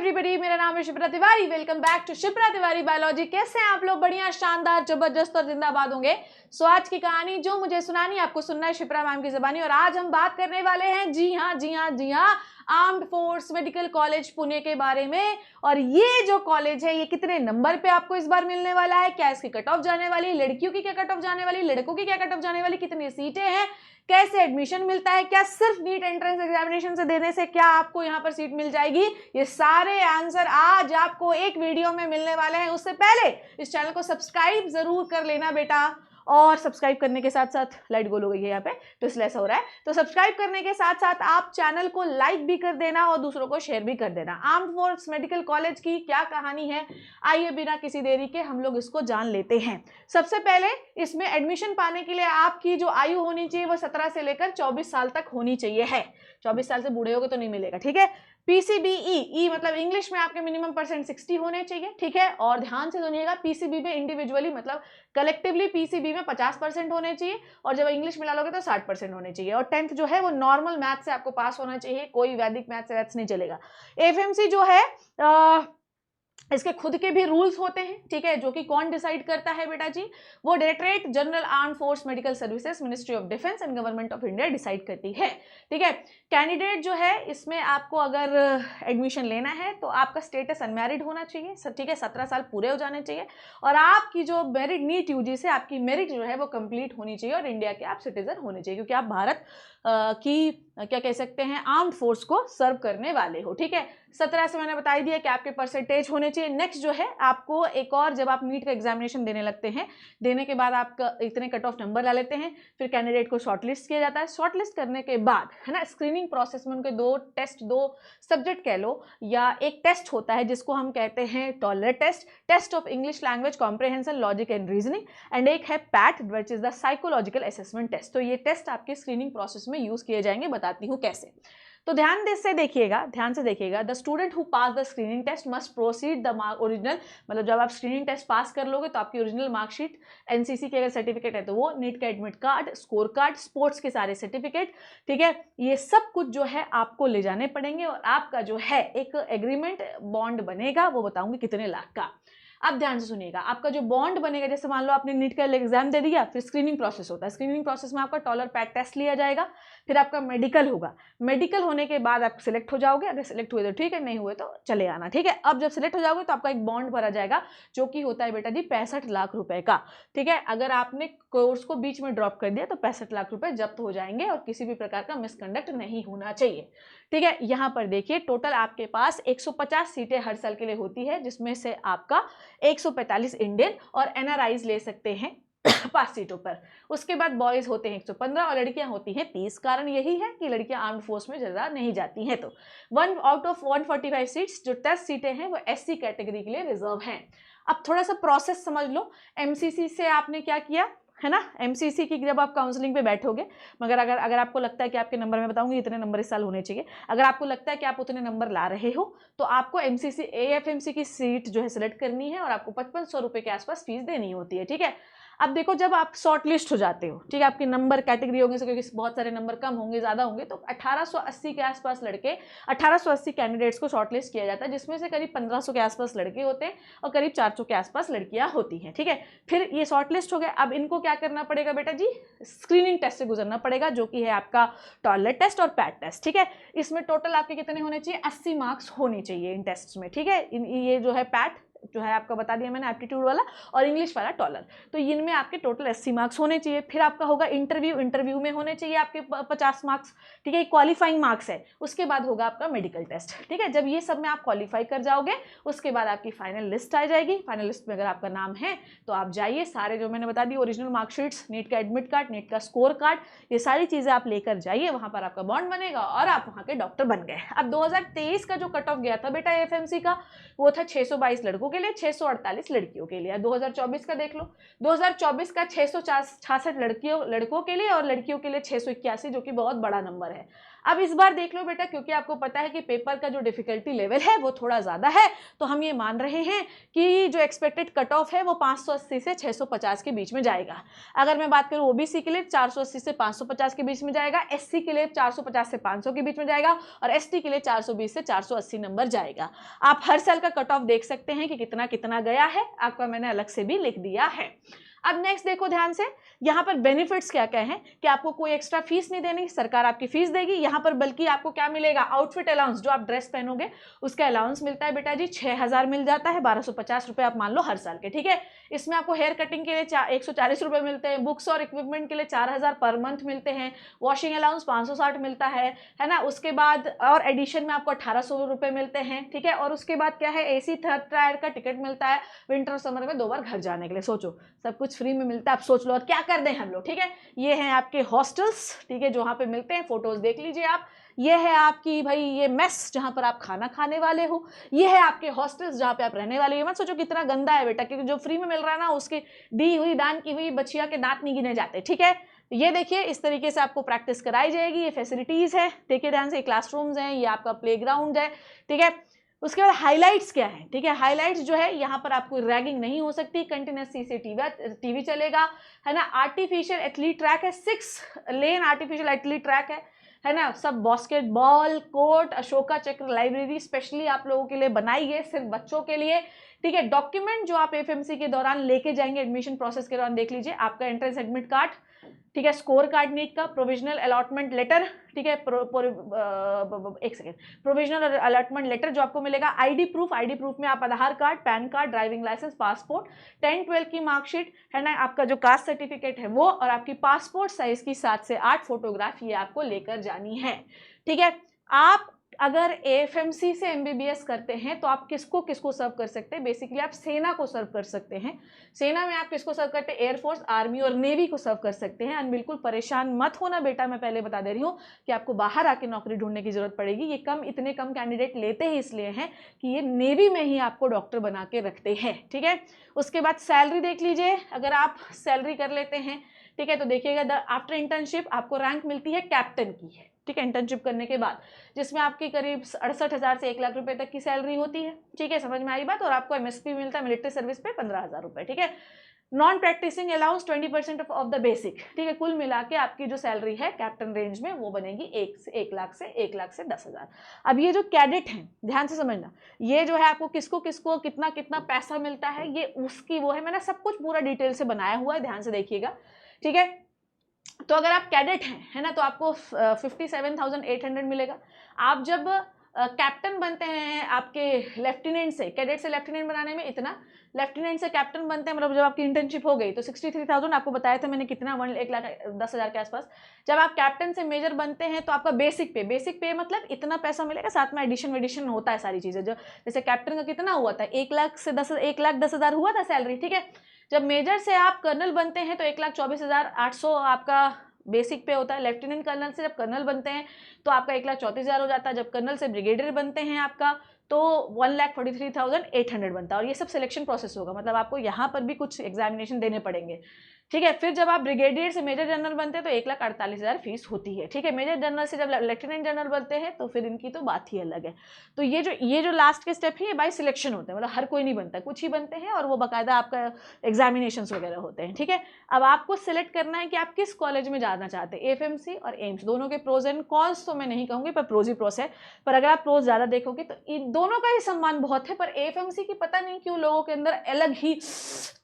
Everybody, मेरा नाम है Shipra Tiwari. Welcome back to Shipra Tiwari biology. कैसे हैं आप लोग? बढ़िया, शानदार, जबरदस्त और जिंदाबाद होंगे। सो आज की कहानी जो मुझे सुनानी, आपको सुनना है शिप्रा मैम की ज़बानी। और आज हम बात करने वाले हैं जी हाँ armed force medical college Pune के बारे में। और ये जो कॉलेज है, ये कितने नंबर पे आपको इस बार मिलने वाला है, क्या इसकी कट ऑफ जाने वाली, लड़कियों की क्या कट ऑफ जाने वाली, लड़कों की क्या कट ऑफ जाने वाली, कितनी सीटें हैं, कैसे एडमिशन मिलता है, क्या सिर्फ नीट एंट्रेंस एग्जामिनेशन से देने से क्या आपको यहाँ पर सीट मिल जाएगी, ये सारे आंसर आज आपको एक वीडियो में मिलने वाले हैं। उससे पहले इस चैनल को सब्सक्राइब जरूर कर लेना बेटा। और सब्सक्राइब करने के साथ साथ लाइट गोल हो गई है यहाँ पे, तो इसलिए ऐसा हो रहा है। तो सब्सक्राइब करने के साथ साथ आप चैनल को लाइक भी कर देना और दूसरों को शेयर भी कर देना। आर्म्ड फोर्स मेडिकल कॉलेज की क्या कहानी है, आइए बिना किसी देरी के हम लोग इसको जान लेते हैं। सबसे पहले इसमें एडमिशन पाने के लिए आपकी जो आयु होनी चाहिए वो 17 से लेकर 24 साल तक होनी चाहिए है। 24 साल से बूढ़े होगे तो नहीं मिलेगा, ठीक है। पीसीबीई मतलब इंग्लिश में आपके मिनिमम परसेंट 60 होने चाहिए, ठीक है। और ध्यान से सुनिएगा, पीसीबी में इंडिविजुअली मतलब कलेक्टिवली पीसीबी में 50% होने चाहिए और जब इंग्लिश मिला लोगे तो 60% होने चाहिए। और 10th जो है वो नॉर्मल मैथ से आपको पास होना चाहिए, कोई वैदिक मैथ से वैथ्स नहीं चलेगा। एफएमसी जो है इसके खुद के भी रूल्स होते हैं, ठीक है, जो कि कौन डिसाइड करता है बेटा जी, वो directorate general arm force medical services, ministry of defence and government of India decide करती है, ठीक है। कैंडिडेट जो है इसमें आपको अगर एडमिशन लेना है तो आपका स्टेटस अनमैरिड होना चाहिए, ठीक है, 17 साल पूरे हो जाने चाहिए और आपकी जो मेरिट नीट यूजी से आपकी मेरिट जो है वो कंप्लीट होनी चाहिए और इंडिया के आप सिटीजन होने चाहिए, क्योंकि आप भारत की क्या कह सकते हैं आर्म्ड फोर्स को सर्व करने वाले हो, ठीक है। 17 से मैंने बता ही दिया कि आपके परसेंटेज होने चाहिए। नेक्स्ट जो है आपको एक और, जब आप नीट का एग्जामिनेशन देने लगते हैं, देने के बाद आपका इतने कट ऑफ नंबर ला लेते हैं, फिर कैंडिडेट को शॉर्टलिस्ट किया जाता है। शॉर्टलिस्ट करने के बाद है ना, स्क्रीनिंग प्रोसेस में उनके दो सब्जेक्ट कह लो या एक टेस्ट होता है जिसको हम कहते हैं toller test of English language comprehension logic and reasoning, and एक है PAT which is the psychological assessment test. तो ये टेस्ट आपके स्क्रीनिंग प्रोसेस में यूज किए जाएंगे, बताती हूँ कैसे। तो ध्यान से देखिएगा, the student who pass the screening test must proceed the original, मतलब जब आप स्क्रीनिंग टेस्ट पास कर लोगे तो आपकी ओरिजिनल मार्कशीट, एनसीसी के अगर सर्टिफिकेट है तो वो, नीट का admit card, score card, sports के सारे सर्टिफिकेट, ठीक है, ये सब कुछ जो है आपको ले जाने पड़ेंगे और आपका जो है एक एग्रीमेंट बॉन्ड बनेगा, वो बताऊंगी कितने लाख का। अब ध्यान से सुनिएगा, आपका जो बॉन्ड बनेगा, जैसे मान लो आपने नीट का एग्जाम दे दिया, फिर स्क्रीनिंग प्रोसेस होता है, स्क्रीनिंग प्रोसेस में आपका टॉलर पैट टेस्ट लिया जाएगा, फिर आपका मेडिकल होगा, मेडिकल होने के बाद आप सिलेक्ट हो जाओगे, अगर सिलेक्ट हुए तो ठीक है, नहीं हुए तो चले आना, ठीक है। अब जब सिलेक्ट हो जाओगे तो आपका एक बॉन्ड भरा जाएगा जो कि होता है बेटा जी 65 लाख रुपए का, ठीक है। अगर आपने कोर्स को बीच में ड्रॉप कर दिया तो 65 लाख रुपए जब्त हो जाएंगे और किसी भी प्रकार का मिसकंडक्ट नहीं होना चाहिए, ठीक है। यहाँ पर देखिए, टोटल आपके पास 150 सीटें हर साल के लिए होती है, जिसमें से आपका 145 इंडियन और एनआरआईज ले सकते हैं 5 सीटों पर। उसके बाद बॉयज होते हैं 115 और लड़कियां होती हैं 30। कारण यही है कि लड़कियां आर्म्ड फोर्स में ज्यादा नहीं जाती हैं। तो 1 आउट ऑफ 145 सीट्स, जो 10 सीटें हैं वो एससी कैटेगरी के लिए रिजर्व हैं। अब थोड़ा सा प्रोसेस समझ लो। एमसीसी से आपने क्या किया है ना, एमसीसी की जब आप काउंसलिंग पे बैठोगे, मगर अगर आपको लगता है कि आपके नंबर, मैं बताऊंगी इतने नंबर इस साल होने चाहिए, अगर आपको लगता है कि आप उतने नंबर ला रहे हो तो आपको एमसीसी एएफएमसी की सीट जो है सिलेक्ट करनी है और आपको 5500 रुपये के आसपास फीस देनी होती है, ठीक है। अब देखो, जब आप शॉर्ट लिस्ट हो जाते हो, ठीक है, आपके नंबर कैटेगरी होंगे, क्योंकि बहुत सारे नंबर कम होंगे ज़्यादा होंगे, तो 1880 के आसपास लड़के, 1880 कैंडिडेट्स को शॉर्ट लिस्ट किया जाता है, जिसमें से करीब 1500 के आसपास लड़के होते हैं और करीब 400 के आसपास लड़कियां होती हैं, ठीक है। फिर ये शॉर्ट लिस्ट हो गए, अब इनको क्या करना पड़ेगा बेटा जी, स्क्रीनिंग टेस्ट से गुजरना पड़ेगा, जो कि है आपका टॉयलेट टेस्ट और पैट टेस्ट, ठीक है। इसमें टोटल आपके कितने होने चाहिए, 80 मार्क्स होने चाहिए इन टेस्ट में, ठीक है। ये जो है पैट जो है आपका बता दिया मैंने, एप्टीट्यूड वाला और इंग्लिश वाला टॉलर, तो इनमें आपके टोटल 80 मार्क्स होने चाहिए। फिर आपका होगा इंटरव्यू में होने चाहिए आपके 50 मार्क्स, ठीक है, क्वालिफाइंग मार्क्स है। उसके बाद होगा आपका मेडिकल टेस्ट, ठीक है। जब ये सब में आप क्वालिफाई कर जाओगे, उसके बाद आपकी फाइनल लिस्ट आ जाएगी। फाइनल लिस्ट में अगर आपका नाम है तो आप जाइए, सारे जो मैंने बता दी ओरिजिनल मार्कशीट्स, नीट का एडमिट कार्ड, नीट का स्कोर कार्ड, ये सारी चीज़ें आप लेकर जाइए, वहाँ पर आपका बॉन्ड बनेगा और आप वहाँ के डॉक्टर बन गए। अब 2023 का जो कट ऑफ गया था बेटा एफएमसी का, वो था 622 लड़कों के लिए, 648 लड़कियों के लिए। 2024 का देख लो, 2024 का 666 लड़कों के लिए और लड़कियों के लिए 681, जो कि बहुत बड़ा नंबर है। अब इस बार देख लो बेटा, क्योंकि आपको पता है कि पेपर का जो डिफिकल्टी लेवल है वो थोड़ा ज़्यादा है, तो हम ये मान रहे हैं कि जो एक्सपेक्टेड कट ऑफ है वो 580 से 650 के बीच में जाएगा। अगर मैं बात करूँ ओबीसी के लिए 480 से 550 के बीच में जाएगा, एससी के लिए 450 से 500 के बीच में जाएगा और एसटी के लिए 420 से 480 नंबर जाएगा। आप हर साल का कट ऑफ देख सकते हैं कि कितना कितना गया है, आपका मैंने अलग से भी लिख दिया है। अब नेक्स्ट देखो ध्यान से, यहाँ पर बेनिफिट्स क्या क्या हैं कि आपको कोई एक्स्ट्रा फीस नहीं देनी, सरकार आपकी फीस देगी। यहाँ पर बल्कि आपको क्या मिलेगा, आउटफिट अलाउंस, जो आप ड्रेस पहनोगे उसका अलाउंस मिलता है बेटा जी, 6000 मिल जाता है, 1250 रुपये आप मान लो हर साल के, ठीक है। इसमें आपको हेयर कटिंग के लिए 140 रुपये मिलते हैं, बुक्स और इक्विपमेंट के लिए 4000 पर मंथ मिलते हैं, वॉशिंग अलाउंस 560 मिलता है ना। उसके बाद और एडिशन में आपको 1800 रुपये मिलते हैं, ठीक है। और उसके बाद क्या है, AC थर्ड टायर का टिकट मिलता है विंटर और समर में 2 बार घर जाने के लिए। सोचो सब कुछ फ्री में मिलता है, आप सोच लो और क्या कर दें हम लोग, ठीक है। ये हैं आपके हॉस्टल्स, ठीक है, जो वहाँ पे मिलते हैं, फोटोज देख लीजिए आप। ये है आपकी भाई ये मेस जहाँ पर आप खाना खाने वाले हो, ये है आपके हॉस्टल्स जहाँ पे आप रहने वाले हो। मत सोचो कितना गंदा है बेटा, क्योंकि जो फ्री में मिल रहा है ना उसकी दी हुई दान की हुई बच्चिया के दांत नहीं गिने जाते, ठीक है। ये देखिए इस तरीके से आपको प्रैक्टिस कराई जाएगी, ये फैसिलिटीज है, देखिए ध्यान से, क्लासरूम्स हैं, ये आपका प्लेग्राउंड है, ठीक है। उसके बाद हाइलाइट्स क्या है, ठीक है। हाइलाइट्स जो है यहाँ पर आपको रैगिंग नहीं हो सकती, कंटिन्यूस CCTV चलेगा, है ना। आर्टिफिशियल एथलीट ट्रैक है, 6 लेन आर्टिफिशियल एथलीट ट्रैक है ना। सब बास्केटबॉल कोर्ट, अशोका चक्र लाइब्रेरी स्पेशली आप लोगों के लिए बनाई है, सिर्फ बच्चों के लिए, ठीक है। डॉक्यूमेंट जो आप FMC के दौरान लेके जाएंगे एडमिशन प्रोसेस के दौरान, देख लीजिए, आपका एंट्रेंस एडमिट कार्ड, ठीक है, स्कोर कार्ड नीट का, प्रोविजनल अलॉटमेंट लेटर, ठीक है, एक सेकेंड, प्रोविजनल अलॉटमेंट लेटर जो आपको मिलेगा, आईडी प्रूफ में आप Aadhaar card, PAN card, driving licence, passport, 10-12 की मार्कशीट, है ना, आपका जो कास्ट सर्टिफिकेट है वो, और आपकी पासपोर्ट साइज की 7 से 8 फोटोग्राफ ये आपको लेकर जानी है, ठीक है। आप अगर AFMC से MBBS करते हैं तो आप किसको किसको सर्व कर सकते हैं, बेसिकली आप सेना को सर्व कर सकते हैं। सेना में आप किसको सर्व करते हैं, एयरफोर्स, आर्मी और नेवी को सर्व कर सकते हैं। एंड बिल्कुल परेशान मत होना बेटा, मैं पहले बता दे रही हूँ कि आपको बाहर आके नौकरी ढूंढने की जरूरत पड़ेगी। ये इतने कम कैंडिडेट लेते ही इसलिए हैं कि ये नेवी में ही आपको डॉक्टर बना के रखते हैं, ठीक है। उसके बाद सैलरी देख लीजिए, अगर आप सैलरी कर लेते हैं, ठीक है, तो देखिएगा आफ्टर इंटर्नशिप आपको रैंक मिलती है कैप्टन की है, ठीक है, इंटर्नशिप करने के बाद, जिसमें आपकी करीब 68,000 से 1 लाख रुपए तक की सैलरी होती है, ठीक है, समझ में आई बात। और आपको MSP मिलता है मिलिट्री सर्विस पे 15,000 रुपए, ठीक है। Non practicing allowance 20% of the basic, ठीक है। कुल मिला के आपकी जो सैलरी है कैप्टन रेंज में वो बनेगी 1 लाख से 10,000। अब ये जो कैडेट हैं, ध्यान से समझना, ये जो है आपको किसको किसको कितना कितना पैसा मिलता है, ये उसकी वो है, मैंने सब कुछ पूरा डिटेल से बनाया हुआ है, ध्यान से देखिएगा, ठीक है। तो अगर आप कैडेट हैं, है ना, तो आपको 57,800 मिलेगा। आप जब कैप्टन बनते हैं, आपके लेफ्टिनेंट से, कैडेट से लेफ्टिनेंट बनाने में इतना, लेफ्टिनेंट से कैप्टन बनते हैं, मतलब जब आपकी इंटर्नशिप हो गई तो 63,000 आपको बताया था मैंने कितना, 1,10,000 के आसपास। जब आप कैप्टन से मेजर बनते हैं तो आपका बेसिक पे मतलब इतना पैसा मिलेगा, साथ में एडिशन होता है सारी चीज़ें। जो जैसे कैप्टन का कितना हुआ था, 1,10,000 हुआ था सैलरी, ठीक है। जब मेजर से आप कर्नल बनते हैं तो 1,24,800 आपका बेसिक पे होता है। लेफ्टिनेंट कर्नल से जब कर्नल बनते हैं तो आपका 1,34,000 हो जाता है। जब कर्नल से ब्रिगेडियर बनते हैं आपका तो 1,43,800 बनता है। और ये सब सिलेक्शन प्रोसेस होगा, मतलब आपको यहाँ पर भी कुछ एग्जामिनेशन देने पड़ेंगे, ठीक है। फिर जब आप ब्रिगेडियर से मेजर जनरल बनते हैं तो 1,48,000 फीस होती है, ठीक है। मेजर जनरल से जब लेफ्टिनेंट जनरल बनते हैं तो फिर इनकी तो बात ही अलग है। तो ये जो लास्ट के स्टेप है ये बाय सिलेक्शन होते हैं, मतलब हर कोई नहीं बनता, कुछ ही बनते हैं और वो बाकायदा आपका एग्जामिनेशन वगैरह होते हैं, ठीक है। अब आपको सिलेक्ट करना है कि आप किस कॉलेज में जाना चाहते हैं, FMC और एम्स, दोनों के प्रोज एंड कॉन्स तो मैं नहीं कहूँगी, पर प्रोज ही प्रोस है। पर अगर आप प्रोज ज़्यादा देखोगे तो इन दोनों का ही सम्मान बहुत है, पर FMC की पता नहीं क्यों लोगों के अंदर अलग ही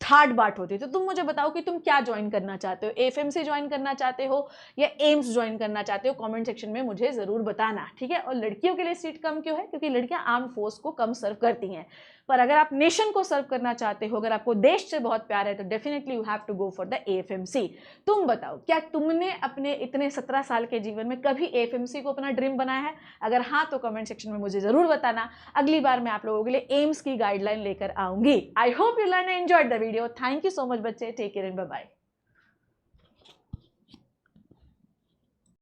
ठाट बाट होती है। तो तुम मुझे बताओ कि तुम क्या ज्वाइन करना चाहते हो, FMC ज्वाइन करना चाहते हो या एम्स ज्वाइन करना चाहते हो, कमेंट सेक्शन में मुझे ज़रूर बताना, ठीक है। और लड़कियों के लिए सीट कम क्यों है, क्योंकि लड़कियां आर्म फोर्स को कम सर्व करती हैं। पर अगर आप नेशन को सर्व करना चाहते हो, अगर आपको देश से बहुत प्यार है तो definitely you have to go for the AFMC। तुम बताओ क्या तुमने अपने इतने 17 साल के जीवन में कभी AFMC को अपना ड्रीम बनाया है? अगर हाँ तो कमेंट सेक्शन में मुझे ज़रूर बताना। अगली बार मैं आप लोगों के लिए एम्स की गाइडलाइन लेकर आऊंगी। I hope you learn and enjoyed the video. Thank you so much बच्चे, take care and bye bye.